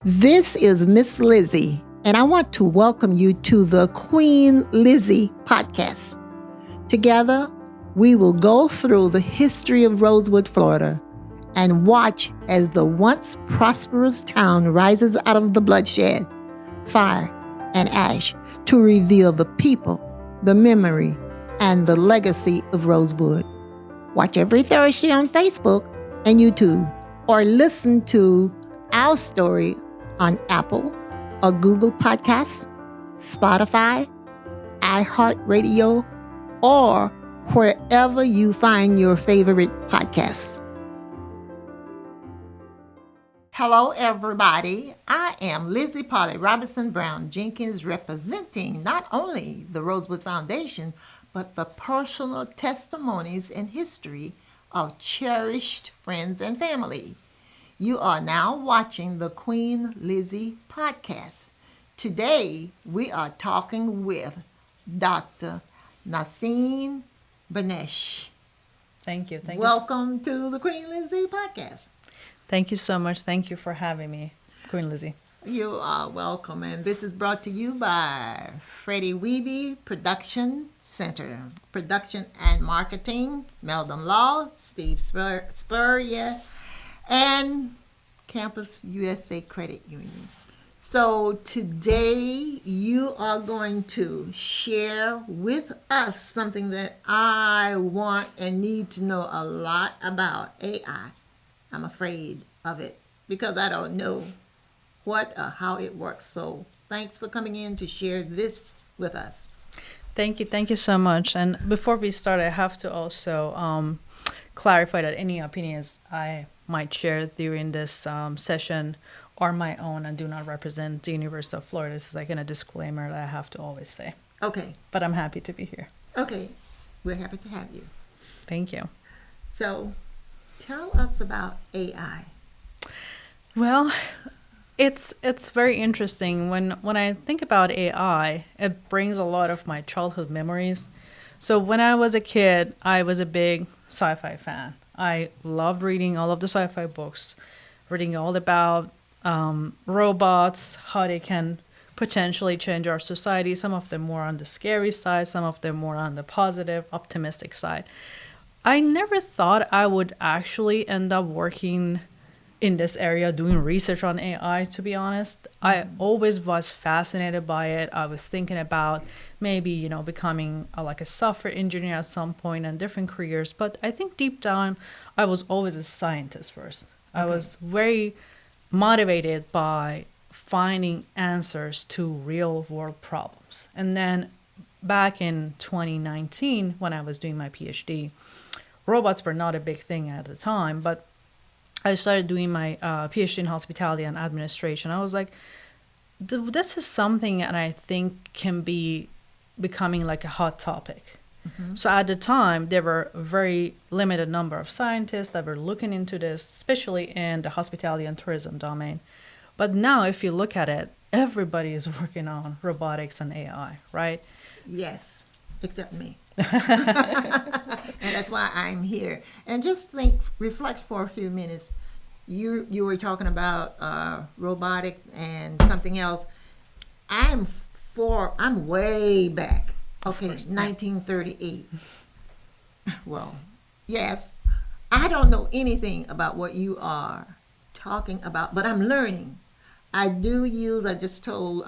This is Miss Lizzie, and I want to welcome you to the Queen Lizzie podcast. Together, we will go through the history of Rosewood, Florida, and watch as the once prosperous town rises out of the bloodshed, fire, and ash to reveal the people, the memory, and the legacy of Rosewood. Watch every Thursday on Facebook and YouTube, or listen to our story on Apple or Google Podcasts, Spotify, iHeartRadio, or wherever you find your favorite podcasts. Hello, everybody. I am Lizzie Polly Robinson Brown Jenkins, representing not only the Rosewood Foundation, but the personal testimonies and history of cherished friends and family. You are now watching the Queen Lizzie podcast. Today, we are talking with Dr. Nasim Binsesh. Thank you. Welcome to the Queen Lizzie podcast. Thank you so much. Thank you for having me, Queen Lizzie. You are welcome. And this is brought to you by Freddie Weeby Production Center, Production and Marketing, Meldon Law, Steve Spurrier, and Campus USA Credit Union. So today you are going to share with us something that I want and need to know a lot about, AI. I'm afraid of it because I don't know what or how it works. So thanks for coming in to share this with us. Thank you. Thank you so much. And before we start, I have to also clarify that any opinions I might share during this session are my own and do not represent the University of Florida. This is like a disclaimer that I have to always say. Okay. But I'm happy to be here. Okay. We're happy to have you. Thank you. So tell us about AI. Well, it's very interesting. When I think about AI, it brings a lot of my childhood memories. So when I was a kid, I was a big sci-fi fan. I loved reading all of the sci-fi books, reading all about robots, how they can potentially change our society. Some of them more on the scary side, some of them more on the positive, optimistic side. I never thought I would actually end up working in this area doing research on AI, to be honest. I always was fascinated by it. I was thinking about maybe, becoming like a software engineer at some point and different careers. But I think deep down, I was always a scientist first. Okay. I was very motivated by finding answers to real world problems. And then back in 2019, when I was doing my PhD, robots were not a big thing at the time, but I started doing my PhD in hospitality and administration. I was like, this is something that I think can be becoming like a hot topic. Mm-hmm. So at the time, there were a very limited number of scientists that were looking into this, especially in the hospitality and tourism domain. But now, if you look at it, everybody is working on robotics and AI, right? Yes, except me. And that's why I'm here. And just reflect for a few minutes. You were talking about robotic and something else. I'm way back. Okay, 1938. Well, yes, I don't know anything about what you are talking about, but I'm learning. I just told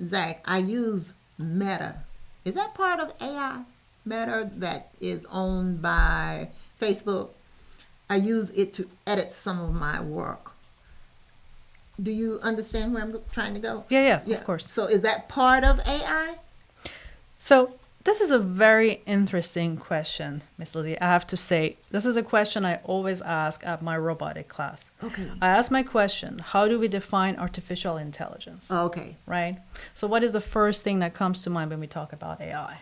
Zach, I use Meta. Is that part of AI? Meta, that is owned by Facebook. I use it to edit some of my work. Do you understand where I'm trying to go? Yeah, of course. So is that part of AI? So this is a very interesting question, Miss Lizzie. I have to say, this is a question I always ask at my robotic class. Okay. I ask my question, how do we define artificial intelligence? Okay. Right? So what is the first thing that comes to mind when we talk about AI?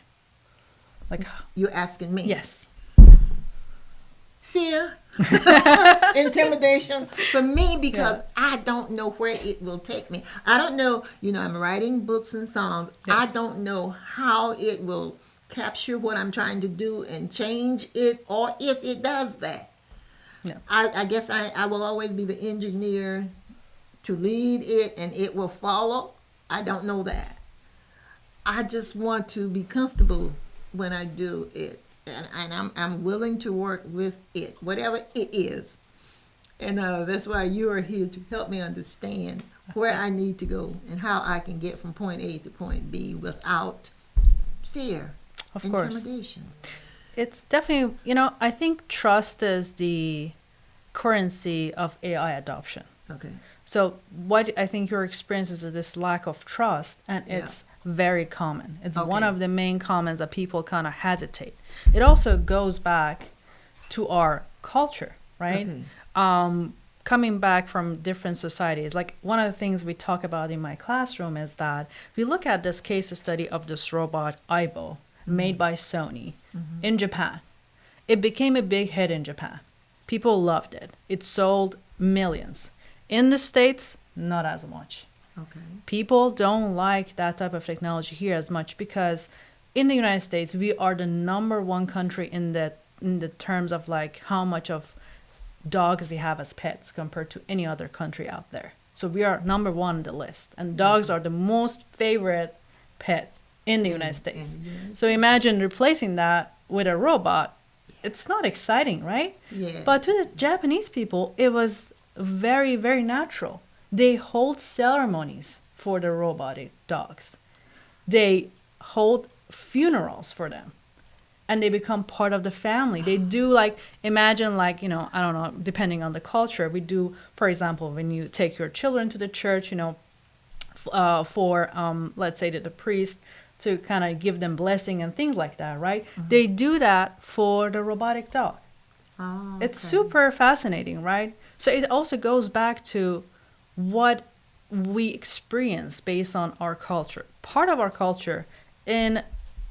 Like, you're asking me? Yes. Fear, intimidation for me, because I don't know where it will take me. I don't know, I'm writing books and songs. Yes. I don't know how it will capture what I'm trying to do and change it, or if it does that. Yeah. I guess I will always be the engineer to lead it and it will follow. I don't know that. I just want to be comfortable when I do it. And I'm willing to work with it, whatever it is. And that's why you are here to help me understand where I need to go and how I can get from point A to point B without fear, Of course. intimidation. It's definitely, I think trust is the currency of AI adoption. Okay. So what I think your experience is this lack of trust, and it's very common. It's one Okay. of the main comments that people kind of hesitate. It also goes back to our culture, right? Okay. Coming back from different societies. Like one of the things we talk about in my classroom is that we look at this case study of this robot Aibo made by Sony in Japan. It became a big hit in Japan. People loved it. It sold millions. In the States, not as much. Okay. People don't like that type of technology here as much because in the United States, we are the number one country in the terms of like how much of dogs we have as pets compared to any other country out there. So we are number one on the list, and dogs are the most favorite pet in the United States. So imagine replacing that with a robot. It's not exciting, right? Yeah. But to the Japanese people, it was very, very natural. They hold ceremonies for the robotic dogs. They hold funerals for them. And they become part of the family. They do like, imagine like, I don't know, depending on the culture, we do, for example, when you take your children to the church, for, let's say that the priest to kind of give them blessing and things like that, right? They do that for the robotic dog. Oh, It's okay. super fascinating, right? So it also goes back to what we experience based on our culture. Part of our culture in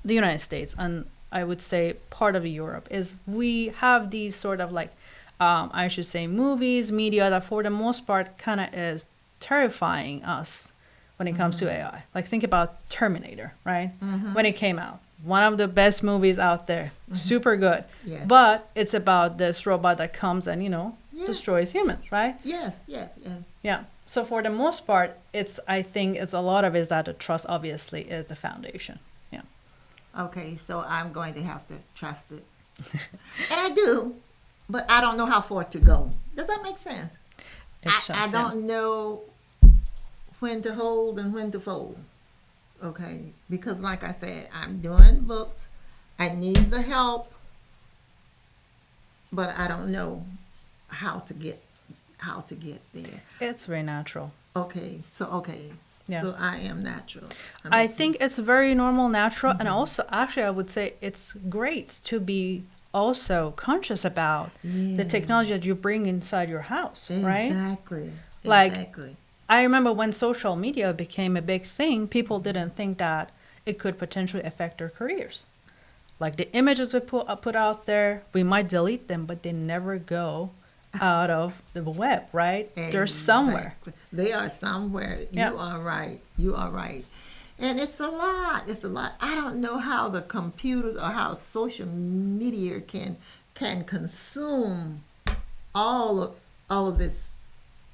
the United States, and I would say part of Europe, is we have these sort of like, I should say, movies, media that for the most part kind of is terrifying us when it comes to AI. Like think about Terminator, right? When it came out. One of the best movies out there. Super good. Yes. But it's about this robot that comes and, Yeah. destroys humans, right? Yes, yes, yes. Yeah. So for the most part, I think it's a lot of it is that the trust obviously is the foundation. Yeah. Okay, so I'm going to have to trust it. And I do, but I don't know how far to go. Does that make sense? I don't know when to hold and when to fold. Okay, because like I said, I'm doing books. I need the help, but I don't know how to get there. It's very natural. Okay, so Yeah. so I am natural. I think it's very normal, natural, and also actually I would say it's great to be also conscious about the technology that you bring inside your house, right? Exactly. Like, Exactly. I remember when social media became a big thing, people didn't think that it could potentially affect their careers. Like the images we put out there, we might delete them, but they never go out of the web, right? They're somewhere. Exactly. They are somewhere. Yeah. You are right. You are right. And it's a lot. It's a lot. I don't know how the computers or how social media can consume all of this,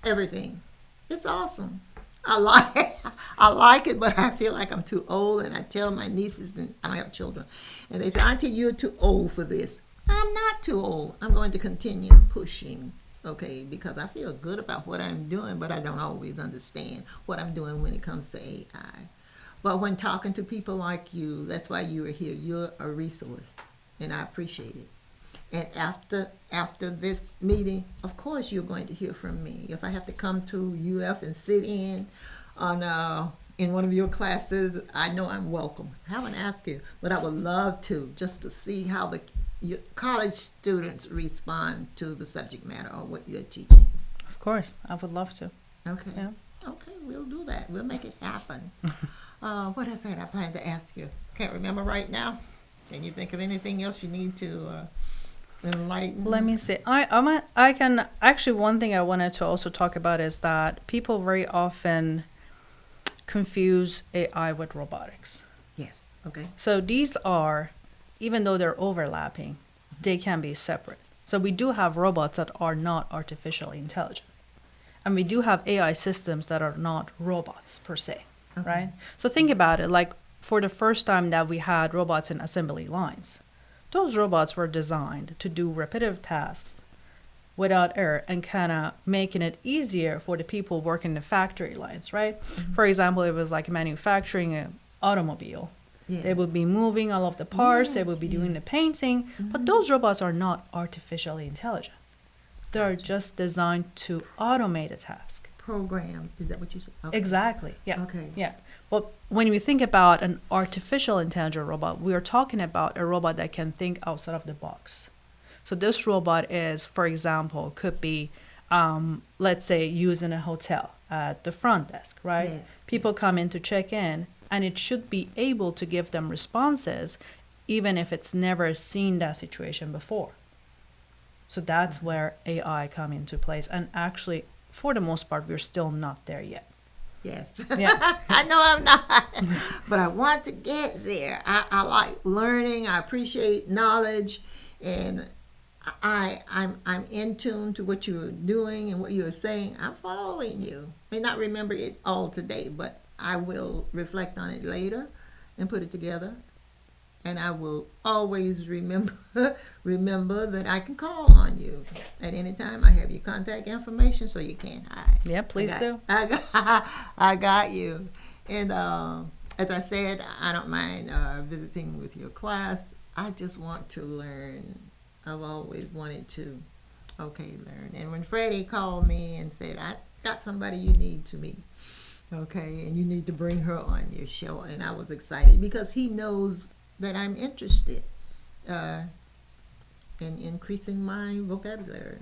everything. It's awesome. I like it, but I feel like I'm too old. And I tell my nieces, and I don't have children, and they say, "Auntie, you're too old for this." I'm not too old. I'm going to continue pushing, okay, because I feel good about what I'm doing, but I don't always understand what I'm doing when it comes to AI. But when talking to people like you, that's why you are here. You're a resource, and I appreciate it. And after this meeting, of course, you're going to hear from me. If I have to come to UF and sit in on in one of your classes, I know I'm welcome. I haven't asked you, but I would love to, just to see how your college students respond to the subject matter or what you're teaching. Of course, I would love to. Okay. Yeah. Okay, we'll do that. We'll make it happen. What else had I planned to ask you? Can't remember right now. Can you think of anything else you need to enlighten? Let me see. I can actually, one thing I wanted to also talk about is that people very often confuse AI with robotics. Yes. Okay. So these are, even though they're overlapping, they can be separate. So we do have robots that are not artificially intelligent. and we do have AI systems that are not robots per se, right? So think about it, like for the first time that we had robots in assembly lines, those robots were designed to do repetitive tasks without error and kind of making it easier for the people working the factory lines, right? For example, it was like manufacturing an automobile. Yeah. They would be moving all of the parts, they Yes, would be doing the painting, but those robots are not artificially intelligent. They're just designed to automate a task. Program. Is that what you said? Okay. Exactly. Yeah. Okay. Yeah. But when we think about an artificial intelligent robot, we are talking about a robot that can think outside of the box. So this robot is, for example, could be, let's say, used in a hotel at the front desk, right? Yes. People come in to check in, and it should be able to give them responses, even if it's never seen that situation before. So that's where AI come into place. And actually, for the most part, we're still not there yet. Yes. Yeah. I know I'm not, but I want to get there. I like learning. I appreciate knowledge, and I'm in tune to what you're doing and what you're saying. I'm following you. May not remember it all today, but I will reflect on it later and put it together. And I will always remember that I can call on you at any time. I have your contact information, so you can't hide. Yeah, please do. I got you. And as I said, I don't mind visiting with your class. I just want to learn. I've always wanted to, learn. And when Freddie called me and said, I got somebody you need to meet, and you need to bring her on your show. And I was excited because he knows that I'm interested in increasing my vocabulary.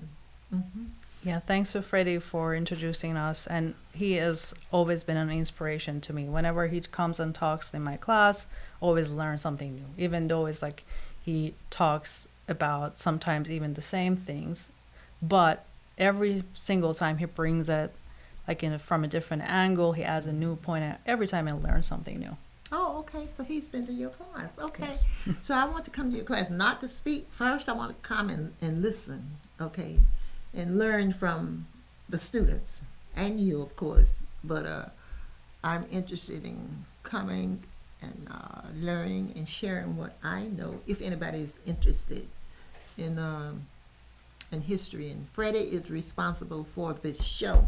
Yeah, thanks to Freddie for introducing us. And he has always been an inspiration to me. Whenever he comes and talks in my class, always learn something new. Even though it's like he talks about sometimes even the same things, but every single time he brings it like from a different angle, he adds a new point. Every time I learn something new. Oh, okay. So he's been to your class. Okay. Yes. So I want to come to your class, not to speak. First, I want to come and listen, and learn from the students and you, of course. But I'm interested in coming and learning and sharing what I know, if anybody is interested in history. And Freddie is responsible for this show.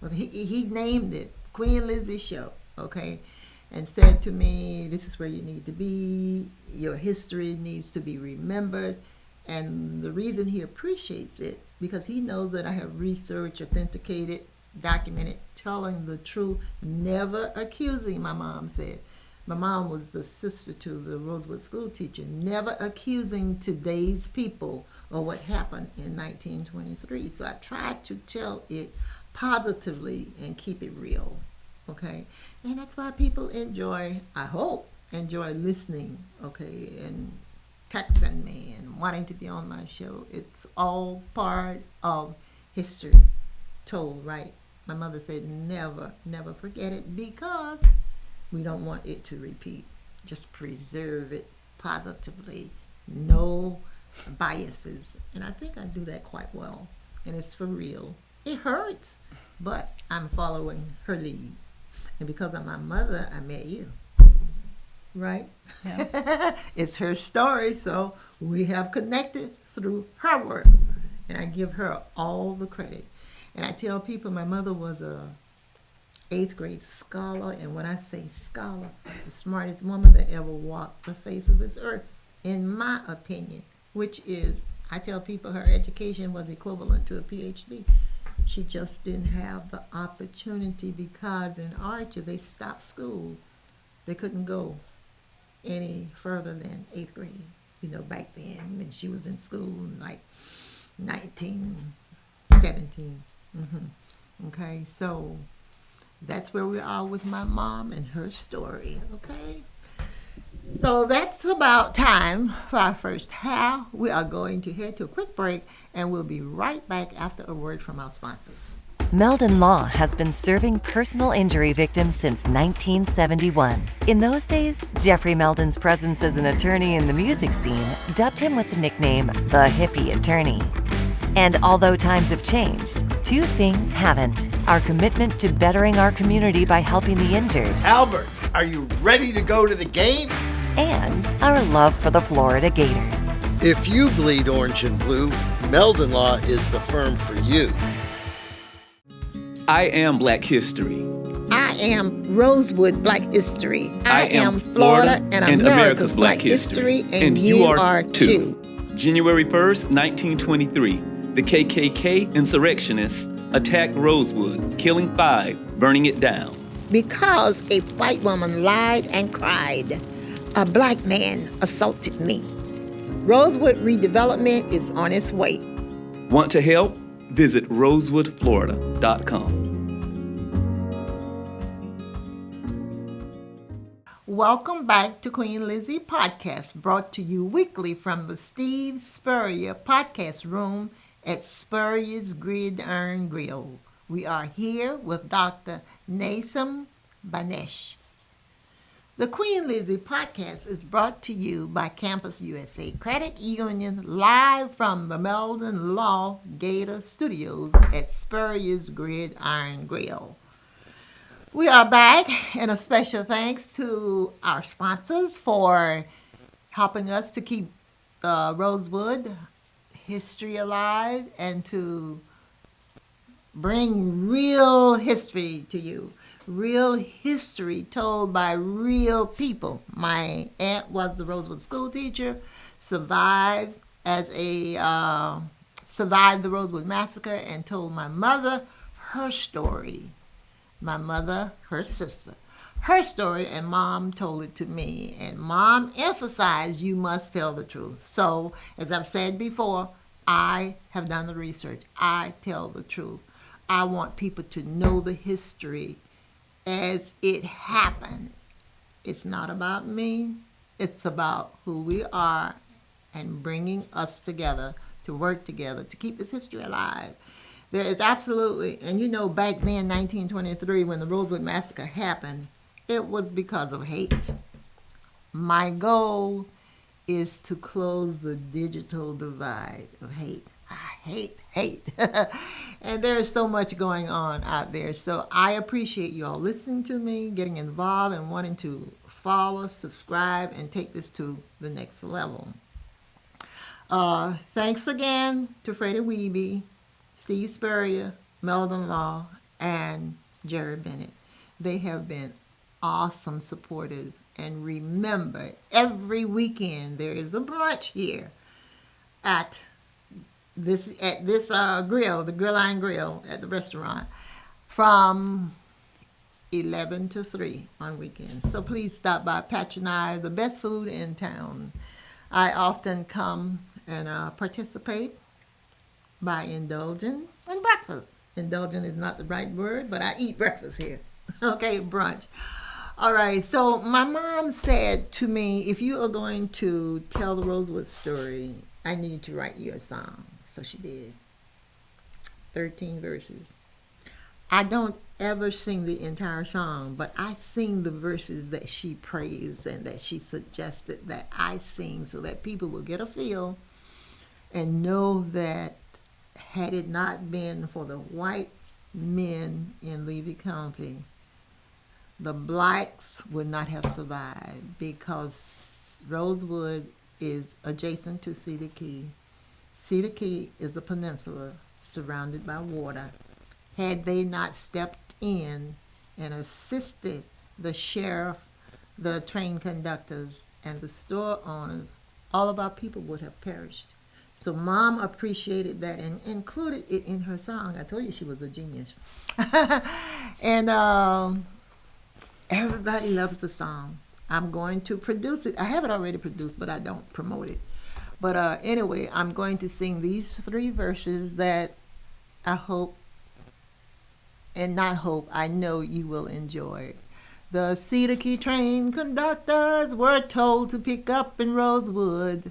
Okay. He named it Queen Lizzie Show, and said to me, this is where you need to be. Your history needs to be remembered. And the reason he appreciates it, because he knows that I have researched, authenticated, documented, telling the truth, never accusing, my mom said. My mom was the sister to the Rosewood school teacher, never accusing today's people of what happened in 1923. So I tried to tell it positively and keep it real. And that's why people I hope, enjoy listening, and texting me and wanting to be on my show. It's all part of history told right. My mother said never, never forget it, because we don't want it to repeat. Just preserve it positively. No biases. And I think I do that quite well. And it's for real. It hurts, but I'm following her lead. And because of my mother, I met you. Right? Yeah. It's her story, so we have connected through her work. And I give her all the credit. And I tell people my mother was a 8th grade scholar. And when I say scholar, the smartest woman that ever walked the face of this earth, in my opinion, which is, I tell people her education was equivalent to a PhD. She just didn't have the opportunity because in Archer they stopped school. They couldn't go any further than 8th grade, back then when she was in school in like 1917. So that's where we are with my mom and her story, So that's about time for our first half. We are going to head to a quick break, and we'll be right back after a word from our sponsors. Meldon Law has been serving personal injury victims since 1971. In those days, Jeffrey Meldon's presence as an attorney in the music scene dubbed him with the nickname the Hippie Attorney. And although times have changed, two things haven't. Our commitment to bettering our community by helping the injured, Albert, are you ready to go to the game? and our love for the Florida Gators. If you bleed orange and blue, Meldon Law is the firm for you. I am Black History. I am Rosewood Black History. I am Florida and and America's Black History, and you are too. January 1st, 1923, the KKK insurrectionists attacked Rosewood, killing 5, burning it down. Because a white woman lied and cried, a black man assaulted me. Rosewood redevelopment is on its way. Want to help? Visit rosewoodflorida.com. Welcome back to Queen Lizzie Podcast, brought to you weekly from the Steve Spurrier Podcast Room at Spurrier's Gridiron Grill. We are here with Dr. Nasim Binsesh. The Queen Lizzie Podcast is brought to you by Campus USA Credit Union, live from the Meldon Law Gator Studios at Spurrier's Gridiron Grill. We are back, and a special thanks to our sponsors for helping us to keep Rosewood history alive and to bring real history to you. Real history told by real people. My aunt was the Rosewood school teacher, survived the Rosewood massacre, and told my mother her story. My mother, her sister, her story, and Mom told it to me. And Mom emphasized you must tell the truth. So, as I've said before, I have done the research. I tell the truth. I want people to know the history as it happened. It's not about me. It's about who we are and bringing us together to work together to keep this history alive. There is absolutely, and you know, back then, 1923, when the Rosewood Massacre happened, it was because of hate. My goal is to close the digital divide of hate. I hate. And there is so much going on out there. So I appreciate you all listening to me, getting involved, and wanting to follow, subscribe, and take this to the next level. Thanks again to Freddie Weeby, Steve Spurrier, Meldon Law, and Jerry Bennett. They have been awesome supporters. And remember, every weekend there is a brunch here at this grill, the Gridiron Grill at the restaurant, from 11 to 3 on weekends. So please stop by, patronize the best food in town. I often come and participate by indulging in breakfast. Indulging is not the right word, but I eat breakfast here. Okay, brunch. All right, so my mom said to me, if you are going to tell the Rosewood story, I need to write you a song. So she did. 13 verses. I don't ever sing the entire song, but I sing the verses that she praised and that she suggested that I sing so that people will get a feel and know that had it not been for the white men in Levy County, the blacks would not have survived, because Rosewood is adjacent to Cedar Key. Cedar Key is a peninsula surrounded by water. Had they not stepped in and assisted the sheriff, the train conductors, and the store owners, all of our people would have perished. So Mom appreciated that and included it in her song. I told you she was a genius. And everybody loves the song. I'm going to produce it. I have it already produced, but I don't promote it. But anyway, I'm going to sing these 3 verses that I hope, and not hope, I know you will enjoy. The Cedar Key train conductors were told to pick up in Rosewood.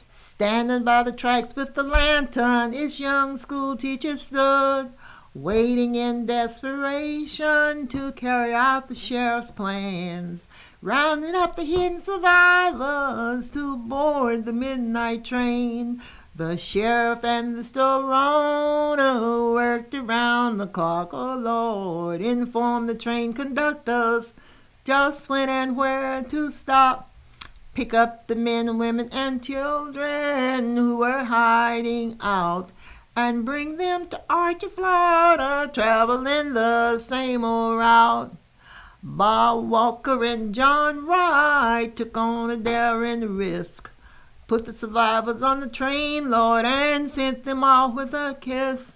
Standing by the tracks with the lantern, its young school teacher stood, waiting in desperation to carry out the sheriff's plans, rounding up the hidden survivors to board the midnight train. The sheriff and the store owner worked around the clock, oh Lord, informed the train conductors just when and where to stop. Pick up the men, women, and children who were hiding out and bring them to Archer, Florida, traveling the same old route. Bob Walker and John Wright took on a daring risk. Put the survivors on the train, Lord, and sent them off with a kiss.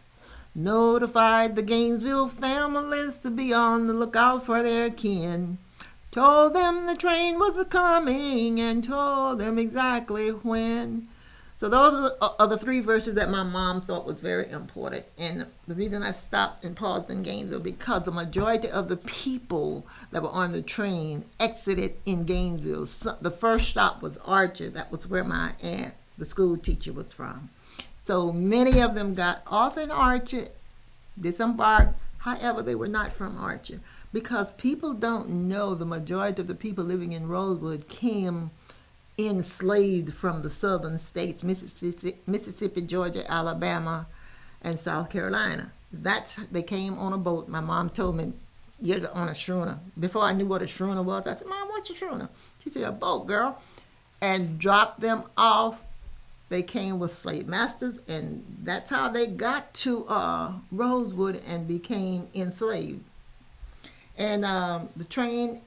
Notified the Gainesville families to be on the lookout for their kin. Told them the train was a-coming and told them exactly when. So those are the three verses that my mom thought was very important. And the reason I stopped and paused in Gainesville, because the majority of the people that were on the train exited in Gainesville. So the first stop was Archer. That was where my aunt, the school teacher, was from. So many of them got off in Archer, disembarked. However, they were not from Archer. Because people don't know the majority of the people living in Rosewood came enslaved from the southern states, Mississippi, Georgia, Alabama, and South Carolina. They came on a boat. My mom told me, years on a schooner. Before I knew what a schooner was, I said, Mom, what's a schooner? She said, a boat, girl. And dropped them off. They came with slave masters, and that's how they got to Rosewood and became enslaved. And the train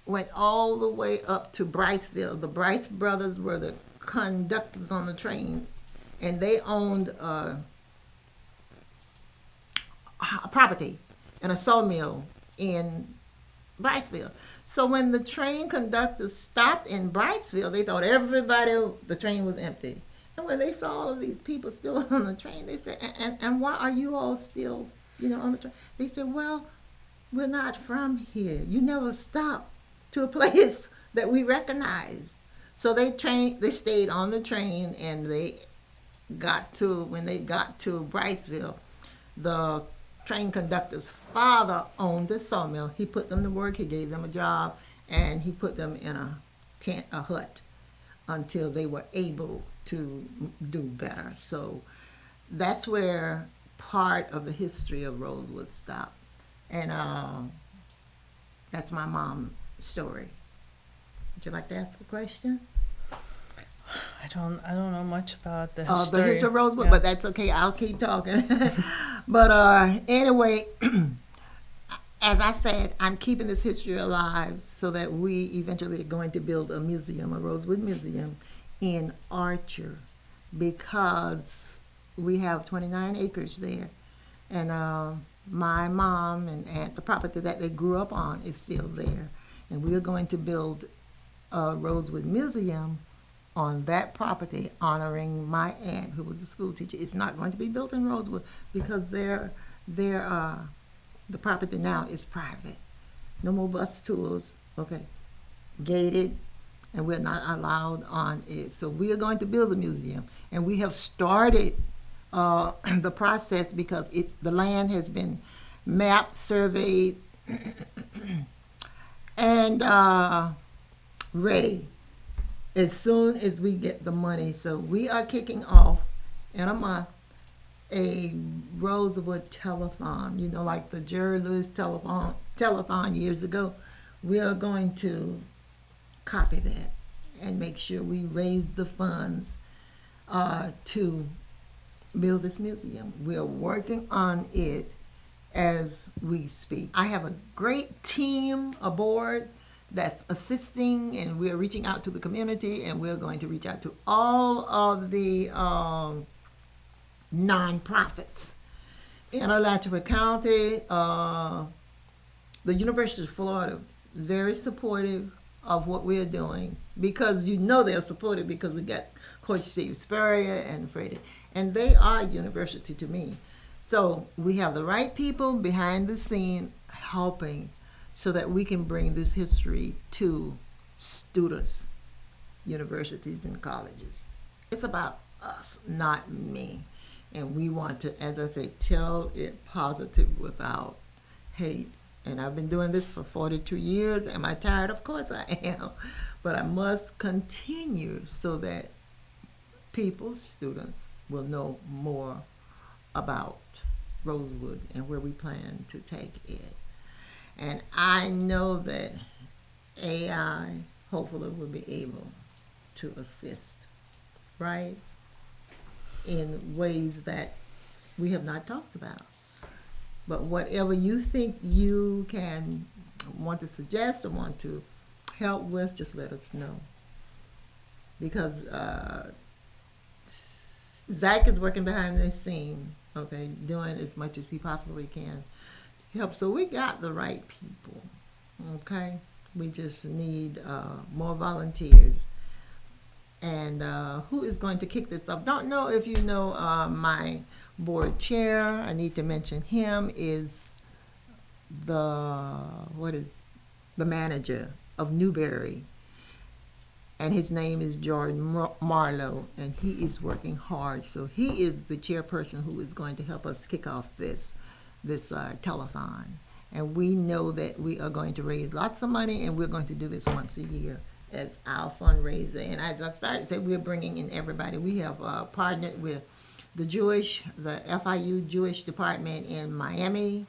went all the way up to Brightsville. The Brights brothers were the conductors on the train, and they owned a property and a sawmill in Brightsville. So when the train conductors stopped in Brightsville, they thought the train was empty. And when they saw all of these people still on the train, they said, and why are you all still, on the train? They said, well, we're not from here. You never stopped to a place that we recognize. So they stayed on the train, and when they got to Brightsville, the train conductor's father owned the sawmill. He put them to work, he gave them a job, and he put them in a tent, a hut, until they were able to do better. So that's where part of the history of Rosewood stopped. And that's my mom's story. Would you like to ask a question? I don't know much about the history. The history of Rosewood, Yeah. but that's okay. I'll keep talking. But anyway, as I said, I'm keeping this history alive so that we eventually are going to build a museum, a Rosewood Museum in Archer, because we have 29 acres there. And my mom and aunt, the property that they grew up on is still there. And we are going to build a Rosewood Museum on that property, honoring my aunt, who was a school teacher. It's not going to be built in Rosewood because the property now is private. No more bus tours, okay, gated, and we're not allowed on it. So we are going to build a museum, and we have started the process because the land has been mapped, surveyed, and ready as soon as we get the money. So we are kicking off in a month a Rosewood telethon, like the Jerry Lewis telethon years ago. We are going to copy that and make sure we raise the funds to build this museum. We are working on it as we speak. I have a great team aboard that's assisting, and we're reaching out to the community, and we're going to reach out to all of the nonprofits in Alachua County. The University of Florida, very supportive of what we're doing, because they're supportive because we got Coach Steve Spurrier and Freddie, and they are university to me. So we have the right people behind the scene helping so that we can bring this history to students, universities, and colleges. It's about us, not me. And we want to, as I say, tell it positive without hate. And I've been doing this for 42 years. Am I tired? Of course I am. But I must continue so that people, students, will know more about Rosewood and where we plan to take it. And I know that AI hopefully will be able to assist, right, in ways that we have not talked about. But whatever you think you can want to suggest or want to help with, just let us know. Because Zach is working behind the scene, okay, doing as much as he possibly can to help. So we got the right people, okay? We just need more volunteers. And who is going to kick this off? Don't know if you know my board chair. I need to mention him is the manager of Newberry, and his name is Jordan Marlowe, and he is working hard. So he is the chairperson who is going to help us kick off this telethon. And we know that we are going to raise lots of money, and we're going to do this once a year as our fundraiser. And as I started to say, we're bringing in everybody. We have partnered with the FIU Jewish Department in Miami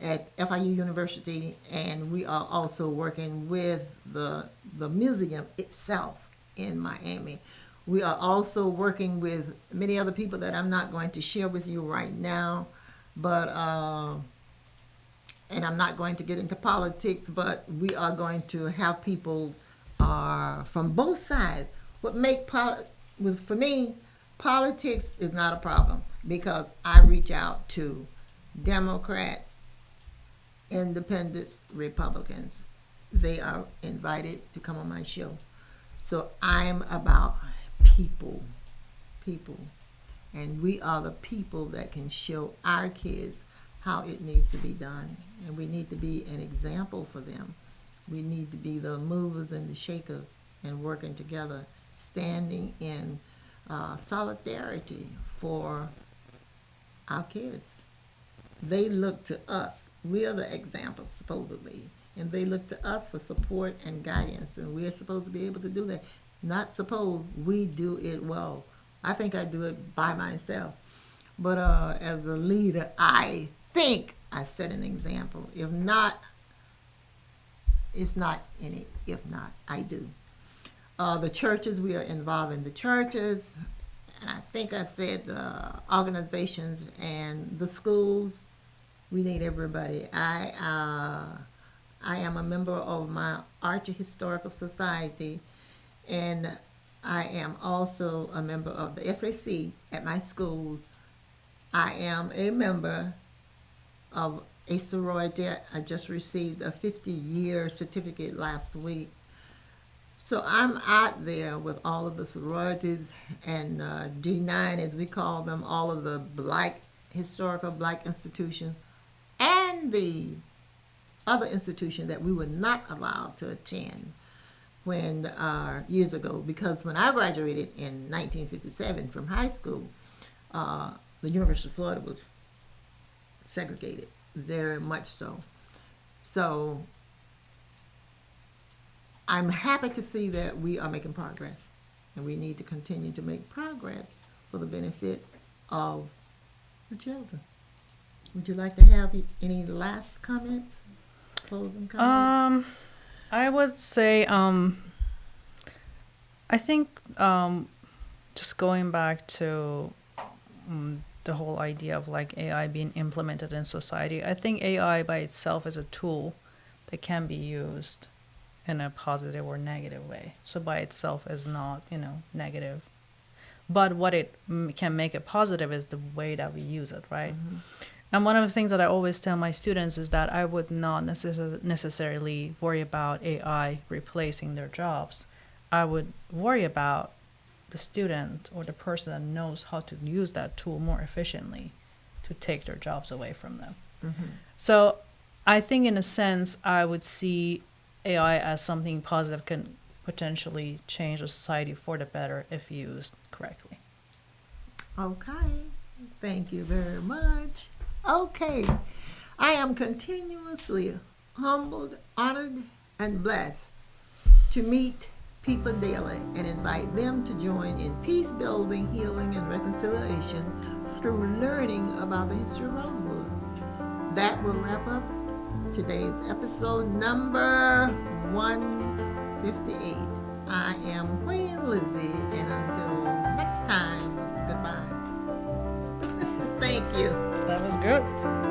at FIU University, and we are also working with the museum itself in Miami. We are also working with many other people that I'm not going to share with you right now, but and I'm not going to get into politics, but we are going to have people from both sides. For me, politics is not a problem because I reach out to Democrats, Independents, Republicans. They are invited to come on my show. So I'm about people. And we are the people that can show our kids how it needs to be done. And we need to be an example for them. We need to be the movers and the shakers and working together, standing in solidarity for our kids. They look to us. We are the examples, supposedly. And they look to us for support and guidance. And we're supposed to be able to do that. Not suppose, we do it well. I think I do it by myself. But as a leader, I think I set an example. If not, it's not any. If not, I do. The churches, we are involved in the churches. And I think I said the organizations and the schools. We need everybody. I am a member of my Archer Historical Society, and I am also a member of the SAC at my school. I am a member of a sorority. I just received a 50-year certificate last week. So I'm out there with all of the sororities and D9, as we call them, all of the historical black institutions, and the other institution that we were not allowed to attend when years ago, because when I graduated in 1957 from high school, the University of Florida was segregated, very much so. So I'm happy to see that we are making progress, and we need to continue to make progress for the benefit of the children. Would you like to have any last comments, closing comments? I would say, I think just going back to the whole idea of like AI being implemented in society, I think AI by itself is a tool that can be used in a positive or negative way. So by itself is not, negative. But what it can make it positive is the way that we use it, right? Mm-hmm. And one of the things that I always tell my students is that I would not necessarily worry about AI replacing their jobs. I would worry about the student or the person that knows how to use that tool more efficiently to take their jobs away from them. Mm-hmm. So I think in a sense, I would see AI as something positive can potentially change the society for the better if used correctly. Okay. Thank you very much. Okay. I am continuously humbled, honored, and blessed to meet people daily and invite them to join in peace building, healing, and reconciliation through learning about the history of Rosewood. That will wrap up today's episode number 158. I am Queen Lizzie, and until next time, goodbye. Thank you. That was good.